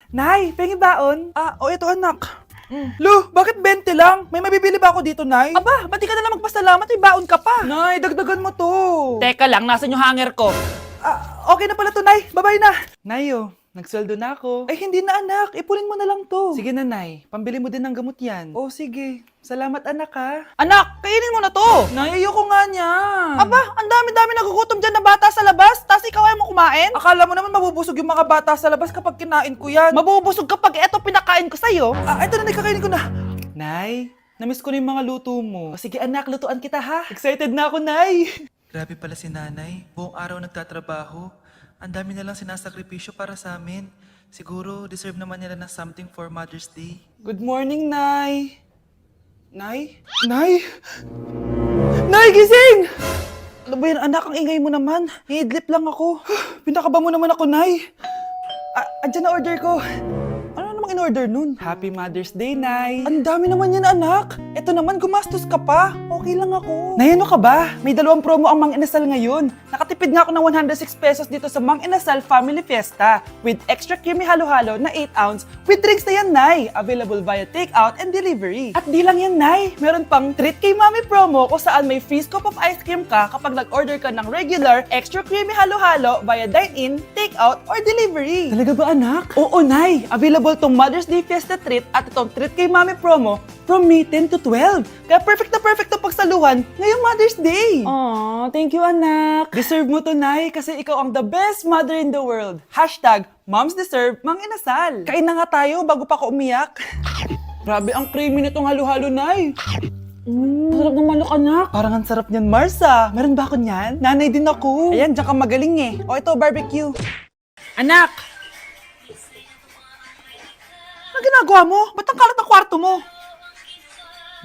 Nay, pengi baon? Ito anak. Lu, bakit 20 lang? May mabibili ba ako dito, Nay? Aba, ba't di ka na lang magpasalamat? May baon ka pa. Nay, dagdagan mo to. Teka lang, nasan yung hanger ko? Okay na pala to, Nay. Babay na. Nay, nagsweldo na ako. Ay, hindi na anak. Ipunin mo na lang to. Sige na, Nay. Pambili mo din ng gamot yan. Oh, sige. Salamat, anak, ha. Anak, kainin mo na to! Nay, ayoko nga niya. Aba, ang dami-dami nagugutom dyan na bata sa labas, tas ikaw ay mo kumain? Akala mo naman mabubusog yung mga bata sa labas kapag kinain ko yan. Mabubusog kapag eto pinakain ko sa'yo. Ito na, Nay, kakainin ko na. Nay, namiss ko na yung mga luto mo. O, sige, anak, lutuan kita, ha. Excited na ako, Nay. Grabe pala si nanay. Buong araw nagtatrabaho. Ang dami na lang sinasakripisyo para sa amin. Siguro, deserve naman nila ng something for Mother's Day. Good morning, Nay. Nay? Nay? Nay, gising! Ano ba yan, anak? Ang ingay mo naman. Hihidlip lang ako. Pinakaba mo naman ako, Nay. Andyan na order ko. Ano namang in-order nun? Happy Mother's Day, Nay. Ang dami naman yan, anak. Ito naman, gumastos ka pa. Okay lang ako. Nay, ano ka ba? May 2 promo ang Mang Inasal ngayon. Nakatipid nga ako ng 106 pesos dito sa Mang Inasal Family Fiesta with extra creamy halo-halo na 8 ounce with drinks na yan, Nay. Available via takeout and delivery. At di lang yan, Nay. Meron pang Treat Kay Mami promo kung saan may free scoop of ice cream ka kapag nag-order ka ng regular extra creamy halo-halo via dine-in, takeout, or delivery. Talaga ba, anak? Oo, Nay. Available tong Mother's Day Fiesta Treat at itong Treat Kay Mami promo from May 10 to 12. Kaya perfect na pagsaluhan ngayong Mother's Day. Aww, thank you, anak. Deserve mo to, Nay, kasi ikaw ang the best mother in the world. Hashtag, Moms Deserve Mang Inasal. Kain na nga tayo bago pa ako umiyak. Grabe ang creamy nitong halo-halo, Nay. Masarap ng manok, anak. Parang ang sarap niyan, Marsa. Meron ba ako niyan? Nanay din ako. Ayan, diyan ka magaling eh. O ito, barbecue. Anak! Ano ginagawa mo? Ba't ang kalat ng kwarto mo?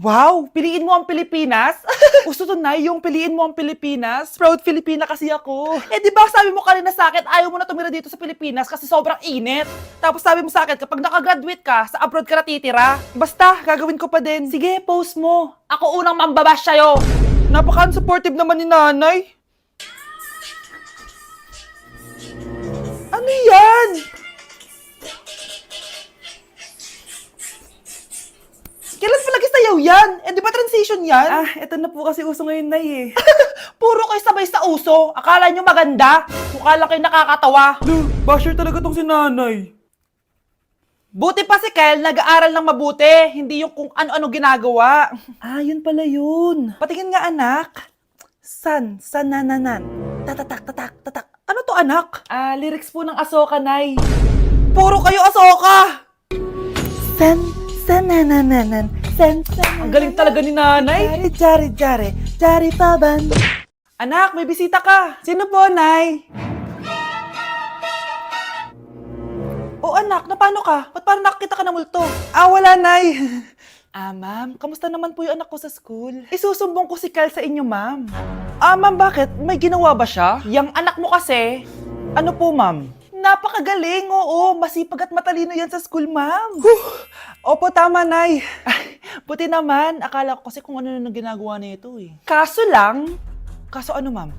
Wow! Piliin mo ang Pilipinas? Gusto to, Nay, yung piliin mo ang Pilipinas. Proud Filipina kasi ako. Eh, di ba sabi mo kanina sa akin, ayaw mo na tumira dito sa Pilipinas kasi sobrang init. Tapos sabi mo sa akin, kapag nakagraduate ka, sa abroad ka na titira. Basta, gagawin ko pa din. Sige, post mo. Ako unang mambabash sa'yo! Napaka-supportive naman ni nanay. Ano yan? Kailan palagi sayaw yan? Eh, di ba transition yan? Eto na po kasi uso ngayon, Nay eh. Puro kayo sabay sa uso. Akala nyo maganda. Mukha lang kayo nakakatawa. Lu, basher talaga tong si nanay. Buti pa si Kyle, nag-aaral ng mabuti. Hindi yung kung ano-ano ginagawa. Yun pala yun. Patingin nga, anak. Nananan. Tatatak, tatak, tatak. Ano to, anak? Lyrics po ng Asoka, Nay. Puro kayo Asoka. Nananan. Ang galing talaga ni nanay. Jari paban. Anak, may bisita ka. Sino po, Nay? Anak, na paano ka? Ba't parang nakakita ka na multo? Wala, Nay. Ma'am, kamusta naman po yung anak ko sa school? Isusumbong ko si Kyle sa inyo, ma'am. Ma'am, bakit? May ginawa ba siya? Yang anak mo kasi, Ano po, ma'am? Napakagaling, oo. Masipag at matalino yan sa school, ma'am. Opo, tama, Nay. Ay, buti naman. Akala ko kasi kung ano na ginagawa nito eh. kaso lang, Kaso ano, ma'am?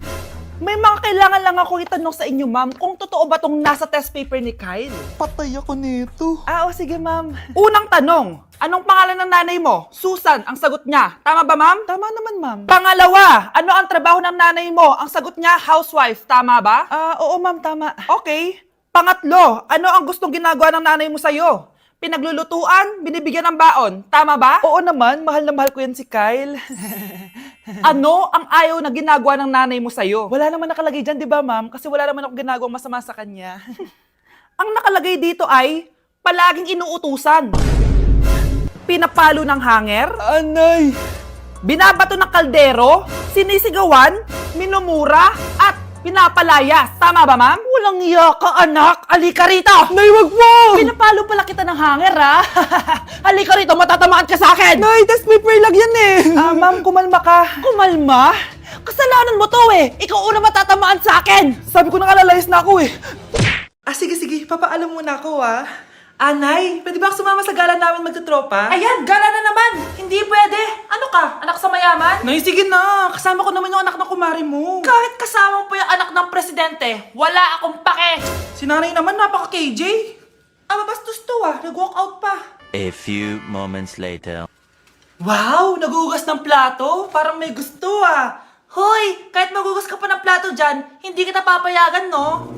may mga kailangan lang ako itanong sa inyo, ma'am, kung totoo ba tong nasa test paper ni Kyle. Patay ako nito. Sige, ma'am. Unang tanong, anong pangalan ng nanay mo? Susan, ang sagot niya. Tama ba, ma'am? Tama naman, ma'am. Pangalawa, ano ang trabaho ng nanay mo? Ang sagot niya, housewife. Tama ba? Oo, ma'am, tama. Okay. Pangatlo, ano ang gustong ginagawa ng nanay mo sa'yo? Pinaglulutuan, binibigyan ng baon. Tama ba? Oo naman, mahal na mahal ko yan si Kyle. Ano ang ayaw na ginagawa ng nanay mo sa'yo? Wala naman nakalagay dyan, di ba, ma'am? Kasi wala naman ako ginagawang masama sa kanya. Ang nakalagay dito ay palaging inuutusan. Pinapalo ng hanger, Anay! binabato ng kaldero, sinisigawan, minumura, at pinapalayas. Tama ba, ma'am? Walang iya ka, anak. Halika rito! Nay, wag mo! Pinapalo pala kita ng hanger, ha? Halika rito, matatamaan ka sa akin! Nay, test paper lang yan eh! Ma'am, kumalma ka. Kumalma? Kasalanan mo to eh! Ikaw una matatamaan sa akin! Sabi ko nang alalayas na ako eh. Sige, papaalam muna ako Nay, pwede ba ako sumama sa gala namin magtutropa? Ayan, gala na naman! Hindi pwede! Ano ka? Anak sa mayaman? Nay, sige na. Kasama ko naman yung anak ng kumari mo. Kahit kasama mo pa yung anak ng presidente, wala akong pake! Si nanay naman, napaka-KJ. Mabastos Nag-walk out pa. A few moments later. Wow, nagugas ng plato? Parang may gusto Hoy, kahit magugas ka pa ng plato dyan, hindi kita papayagan, no?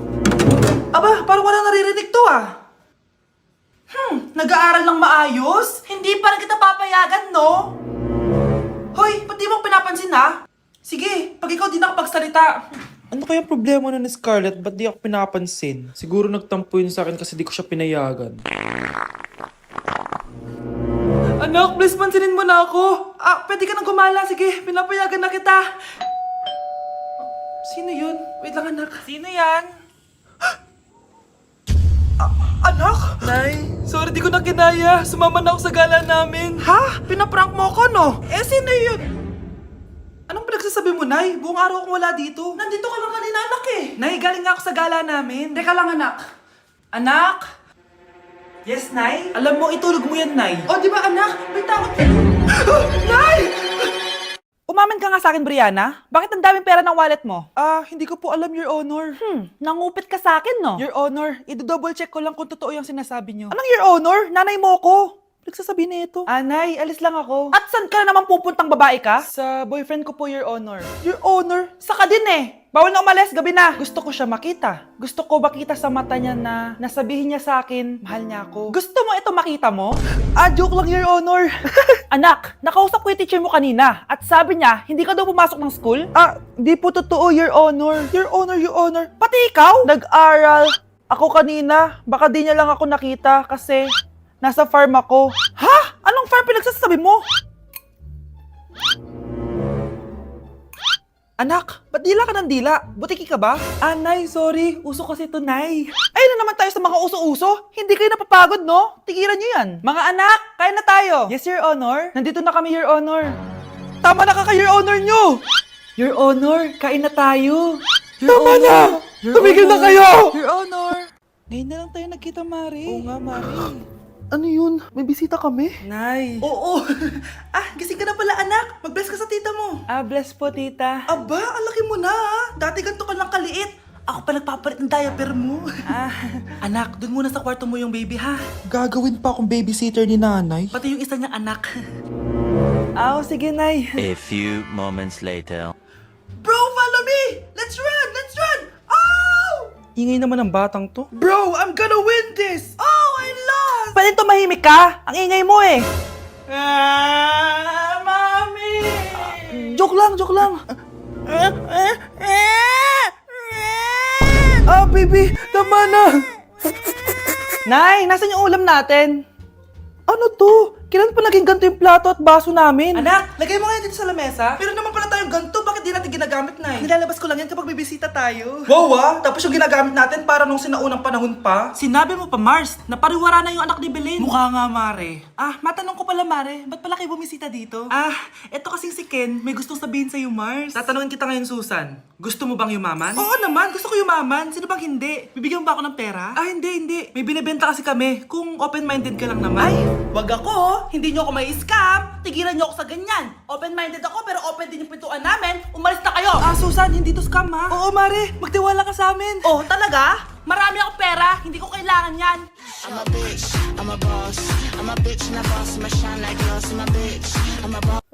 Aba, parang wala naririnig to Nag-aaral ng maayos? Hindi pa rin kita papayagan, no? Hoy, ba't di mo pinapansin Sige, pag ikaw di nakapagsalita. Ano kaya problema nun ni Scarlett? Ba't di ako pinapansin? Siguro nagtampo yun sa akin kasi di ko siya pinayagan. Anak, please pansinin mo na ako. Pwede ka nang gumala. Sige, pinapayagan na kita. Sino yun? Wait lang, anak. Sino yan? Anak? Nay, sorry di ko na kinaya. Sumama na ako sa gala namin. Ha? Pinaprank mo ko, no? Sino yun? Anong pinagsasabi mo, Nay? Buong araw akong wala dito. Nandito ka lang kanina, anak Nay, galing nga ako sa gala namin. Teka lang, anak. Anak? Yes, Nay? Alam mo, itulog mo yan, Nay. O, di ba, anak? May takot ka. Nay! Umamin ka nga sa akin, Brianna. Bakit ang daming pera ng wallet mo? Hindi ko po alam, Your Honor. Nangupit ka sa akin, no? Your Honor, i-double check ko lang kung totoo yung sinasabi niyo. Anong Your Honor? Nanay mo ko. Nagsasabi na ito? Nay, alis lang ako. At saan ka na naman pupuntang babae ka? Sa boyfriend ko po, Your Honor. Your Honor? Saka din Bawal na umalis, gabi na. Gusto ko siya makita. Gusto ko makita sa mata niya na nasabihin niya sa akin, mahal niya ako. Gusto mo ito makita mo? Joke lang, Your Honor. Anak, nakausap ko yung teacher mo kanina at sabi niya, hindi ka daw pumasok ng school? Di po totoo, Your Honor. Your Honor, Your Honor. Pati ikaw? Nag-aral ako kanina. Baka di niya lang ako nakita kasi nasa farm ako. Ha? Anong farm pinagsasabi mo? Anak, ba't dila ka ng dila? Butiki ka ba? Nay, sorry. Uso kasi to, Nay. Ayun na naman tayo sa mga uso-uso. Hindi kayo napapagod, no? Tigilan niyo yan. Mga anak, kain na tayo. Yes, Your Honor. Nandito na kami, Your Honor. Tama na Your Honor nyo! Your Honor, kain na tayo. Tama na! Tumigil na kayo! Your Honor. Ngayon na lang tayo nagkita, Mari. Oo nga, Mari. Ano yun? May bisita kami? Nay. Oo. Gising ka na pala, anak. Mag-bless ka sa tita mo. Bless po, tita. Aba, ang laki mo na. Dati ganito ka lang kaliit. Ako pa nagpapalit ng diaper mo. Anak, dun muna sa kwarto mo yung baby, ha? Gagawin pa akong babysitter ni nanay? Pati yung isa niyang anak. Sige, Nay. A few moments later. Bro, follow me! Let's run! Let's run! Oh! Ingay naman ng batang to. Bro, I'm gonna win this! Oh, I lost! Pwede tumahimik ka? Ang ingay mo Mami! Joke lang. Baby, tama na. Nay, nasan yung ulam natin? Ano to? Kailan pa naging ganito yung plato at baso namin? Anak, lagay mo nga dito sa lamesa. Pero naman pala tayong ganito, bakit di natin ginagamit, Nay? Nilalabas ko lang yan kapag bibisita tayo. Wow, tapos yung ginagamit natin para nung sinaunang panahon pa? Sinabi mo pa, Mars, na pariwara na yung anak ni Belen. Mukha nga, Mare. Matanong ko pala, Mare, ba't pala kayo bumisita dito? Eto kasing si Ken, may gustong sabihin sa'yo, Mars. Tatanungin kita ngayon, Susan. Gusto mo bang yumaman? Oo naman, gusto ko yumaman. Sino bang hindi? Bibigyan mo ba ako ng pera? Hindi. May binibenta kasi kami. Kung open-minded ka lang naman. Ay, wag ako. Hindi nyo ako may scam. Tigilan nyo ako sa ganyan. Open-minded ako pero open din yung pintuan namin. Umalis na kayo. Susan, hindi to scam, ha? Oo, Mare. Magtiwala ka sa amin. Oh, talaga? Marami akong pera. Hindi ko kailangan yan. I'm a bitch, I'm a boss. I'm a bitch and a boss, I'ma shine like gloss. I'm a bitch, I'm a boss.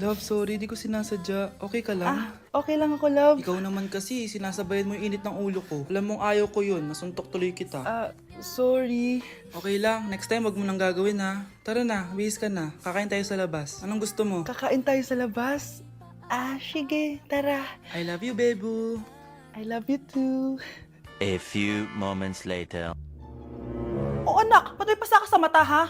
Love, sorry. Di ko sinasadya. Okay ka lang? Okay lang ako, love. Ikaw naman kasi, sinasabayan mo yung init ng ulo ko. Alam mong ayaw ko yun. Nasuntok tuloy kita. Sorry. Okay lang. Next time, wag mo nang gagawin ha. Tara na, bihis ka na. Kakain tayo sa labas. Anong gusto mo? Kakain tayo sa labas. Sige. Tara. I love you, Bebu. I love you too. A few moments later. Oh, anak, ba't may pasa ka sa mata, ha?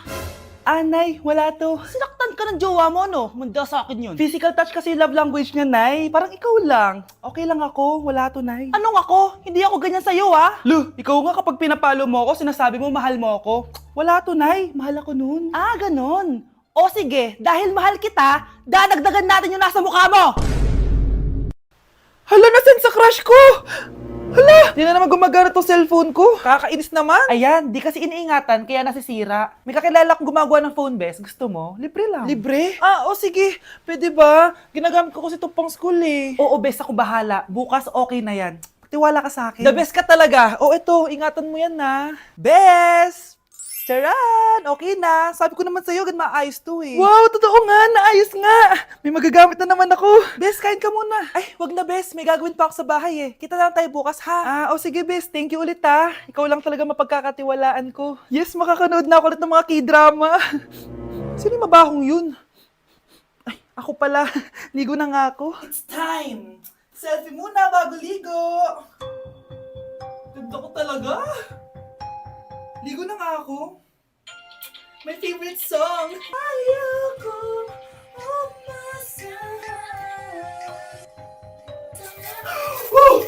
Nay, wala to. Sinaktan ka ng jowa mo, no? Manda sa akin yun. Physical touch kasi yung love language niya, Nay. Parang ikaw lang. Okay lang ako. Wala to, Nay. Anong ako? Hindi ako ganyan sa'yo, ha? Lu, ikaw nga kapag pinapalo mo ako, sinasabi mo mahal mo ako. Wala to, Nay. Mahal ako noon. Ganon. O sige, dahil mahal kita, dadagdagan natin yung nasa mukha mo! Hala, nasan sa crush ko? Hala, di na naman gumagana tong cellphone ko. Kakainis naman. Ayan, di kasi iniingatan, kaya nasisira. May kakilala kong gumagawa ng phone best. Gusto mo? Libre lang. Libre? Sige. Pwede ba? Ginagamit ko kasi ito pang school eh. Oo, best ako bahala. Bukas okay na yan. Tiwala ka sa akin. The best ka talaga. Ito, ingatan mo yan na. Best! Charan! Okay na. Sabi ko naman sa'yo, gan maayos to eh. Wow, totoo nga, naayos nga. May magagamit na naman ako. Bes, kain ka muna. Ay, wag na Bes. May gagawin pa ako sa bahay eh. Kita na lang tayo bukas ha. O sige, Bes. Thank you ulit ha. Ikaw lang talaga mapagkakatiwalaan ko. Yes, makakanood na ako ulit ng mga K-drama. Sino yung mabahong yun? Ay, ako pala. Ligo na nga ako. It's time. Selfie muna bago ligo. Ganda ko talaga. Ligo na nga ako. My favorite song. Ayoko Woo!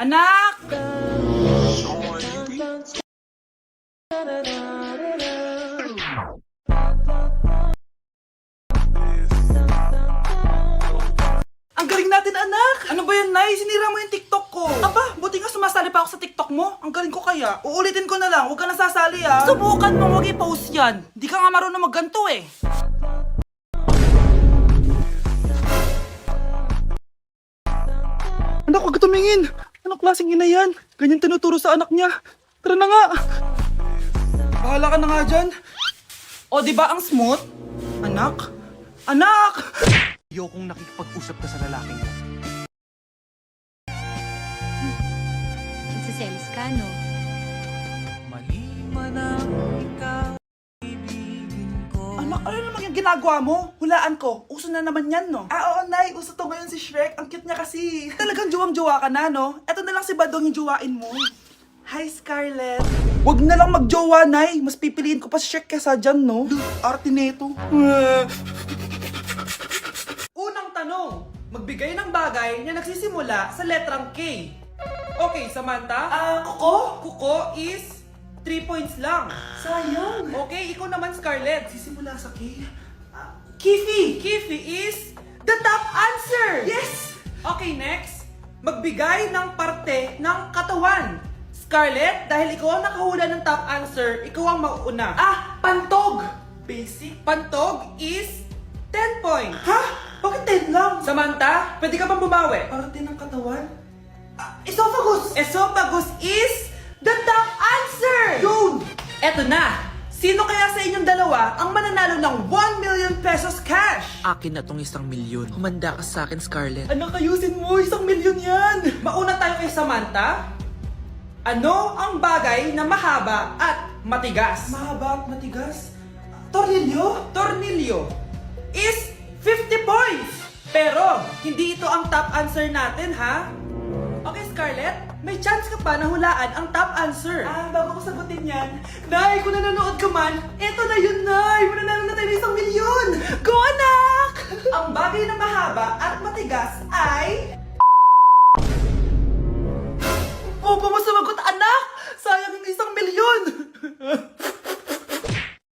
Anak! Ang galing natin, anak! Ano ba yan, Nay? Sinira mo yung TikTok ko. Aba, buti nga sumasali pa ako sa TikTok mo. Ang galing ko kaya. Uulitin ko na lang. Huwag ka nasasali, ah. Subukan mo, huwag i-post yan. Di ka nga marunong magganto, eh. Anak, huwag ka tumingin. Anong klaseng ina yan? Ganyan tinuturo sa anak niya. Tara na nga. Bahala ka na nga dyan. O, di ba ang smooth? Anak? Anak! Ayokong nakikipag-usap ka sa lalaking mo. Nagsiselos ka, no? Mali man ang ikaw, ibigin ko. Anak, ano naman yung ginagawa mo? Hulaan ko. Uso na naman yan, no? Oo, Nay. Uso to ngayon si Shrek. Ang cute niya kasi. Talagang juwang-juwa ka na, no? Eto na lang si Badong yung juwain mo. Hi, Scarlett. Wag na lang magjowa, Nay. Mas pipiliin ko pa si Shrek kesa dyan, no? Arte neto. Unang tanong. Magbigay ng bagay na nagsisimula sa letrang K. Okay, Samantha? Kuko? Kuko is 3 points lang. Sayang. Okay, ikaw naman, Scarlett. Sisimula sa K. Kifi. Kifi is the top answer. Yes! Okay, next. Magbigay ng parte ng katawan. Scarlett, dahil ikaw ang nakahula ng top answer, ikaw ang mauuna. Pantog. Basic. Pantog is 10 points. Ha? Bakit 10 lang? Samantha, pwede ka bang bumawi? Parte ng katawan? Esophagus. Esophagus is the top answer. Yun! Eto na. Sino kaya sa inyong dalawa ang mananalo ng 1 million pesos cash? Akin na tong 1 milyon. Humanda ka sa akin, Scarlett. Anak, ayusin mo. 1 milyon yan. Mauna tayo kay Samantha. Ano ang bagay na mahaba at matigas? Mahaba at matigas? Tornilyo? Tornilyo is 50 points. Pero, hindi ito ang top answer natin, ha? Okay, Scarlett, may chance ka pa na hulaan ang top answer. Bago ko sagutin yan, Nay, kung nanonood ka man, eto na yun, Nay! Mananalo na tayo ng 1 milyon! Go, anak! Ang bagay na mahaba at matigas ay